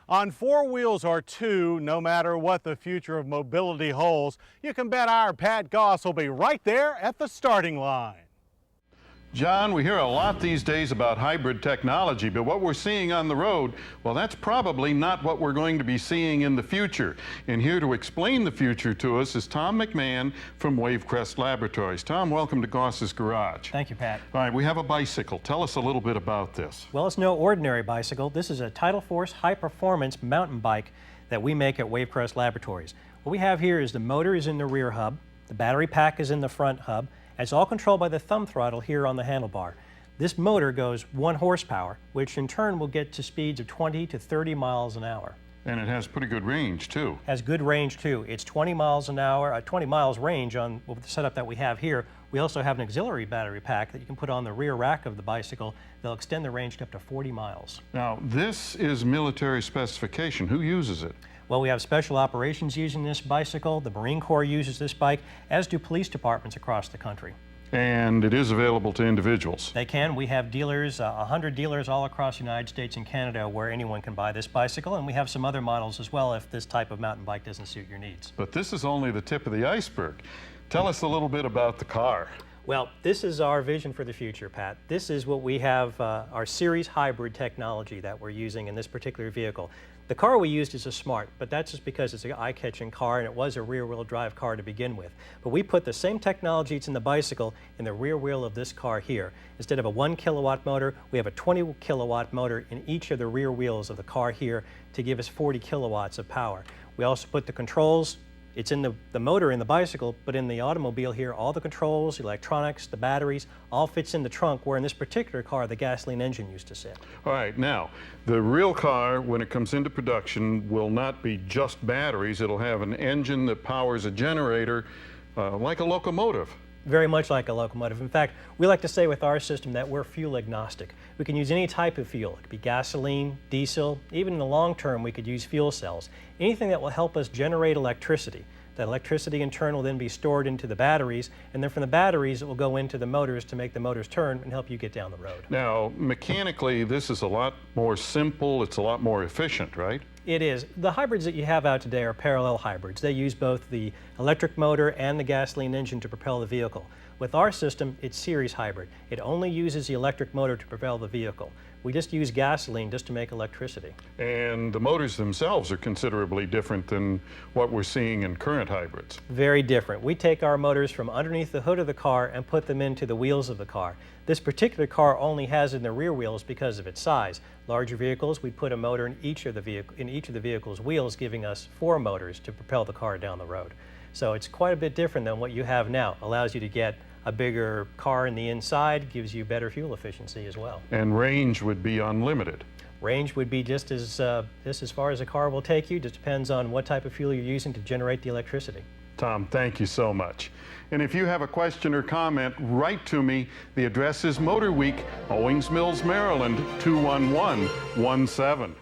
On four wheels or two, no matter what the future of mobility holds, you can bet our Pat Goss will be right there at the starting line. John, we hear a lot these days about hybrid technology, but what we're seeing on the road, well, that's probably not what we're going to be seeing in the future. And here to explain the future to us is Tom McMahon from Wavecrest Laboratories. Tom, welcome to Goss's Garage. Thank you, Pat. All right, we have a bicycle. Tell us a little bit about this. Well, it's no ordinary bicycle. This is a Tidal Force high-performance mountain bike that we make at Wavecrest Laboratories. What we have here is the motor is in the rear hub, the battery pack is in the front hub. It's all controlled by the thumb throttle here on the handlebar. This motor goes 1 horsepower, which in turn will get to speeds of 20 to 30 miles an hour. And it has pretty good range, too. Has good range, too. It's 20 miles an hour, 20 miles range on the setup that we have here. We also have an auxiliary battery pack that you can put on the rear rack of the bicycle. They'll extend the range to up to 40 miles. Now, this is military specification. Who uses it? Well, we have special operations using this bicycle. The Marine Corps uses this bike, as do police departments across the country. And it is available to individuals. They can. We have dealers, 100 dealers all across the United States and Canada where anyone can buy this bicycle, and we have some other models as well if this type of mountain bike doesn't suit your needs. But this is only the tip of the iceberg. Tell us a little bit about the car. Well, this is our vision for the future, Pat. This is what we have, our series hybrid technology that we're using in this particular vehicle. The car we used is a Smart, but that's just because it's an eye-catching car and it was a rear-wheel drive car to begin with. But we put the same technology that's in the bicycle in the rear wheel of this car here. Instead of a 1 kilowatt motor, we have a 20 kilowatt motor in each of the rear wheels of the car here to give us 40 kilowatts of power. We also put the controls. It's in the motor in the bicycle, but in the automobile here, all the controls, the electronics, the batteries, all fits in the trunk, where in this particular car, the gasoline engine used to sit. All right, now, the real car, when it comes into production, will not be just batteries. It'll have an engine that powers a generator, like a locomotive. Very much like a locomotive. In fact, we like to say with our system that we're fuel agnostic. We can use any type of fuel. It could be gasoline, diesel, even in the long term we could use fuel cells. Anything that will help us generate electricity. That electricity in turn will then be stored into the batteries, and then from the batteries it will go into the motors to make the motors turn and help you get down the road. Now, mechanically, this is a lot more simple, it's a lot more efficient, right? It is. The hybrids that you have out today are parallel hybrids. They use both the electric motor and the gasoline engine to propel the vehicle. With our system, it's series hybrid. It only uses the electric motor to propel the vehicle. We just use gasoline just to make electricity. And the motors themselves are considerably different than what we're seeing in current hybrids. Very different. We take our motors from underneath the hood of the car and put them into the wheels of the car. This particular car only has in the rear wheels because of its size. Larger vehicles, we put a motor in each of the vehicle's wheels, giving us 4 motors to propel the car down the road. So it's quite a bit different than what you have now. Allows you to get a bigger car in the inside, gives you better fuel efficiency as well. And range would be unlimited. Range would be just as far as a car will take you. Just depends on what type of fuel you're using to generate the electricity. Tom, thank you so much. And if you have a question or comment, write to me. The address is Motor Week, Owings Mills, Maryland, 21117.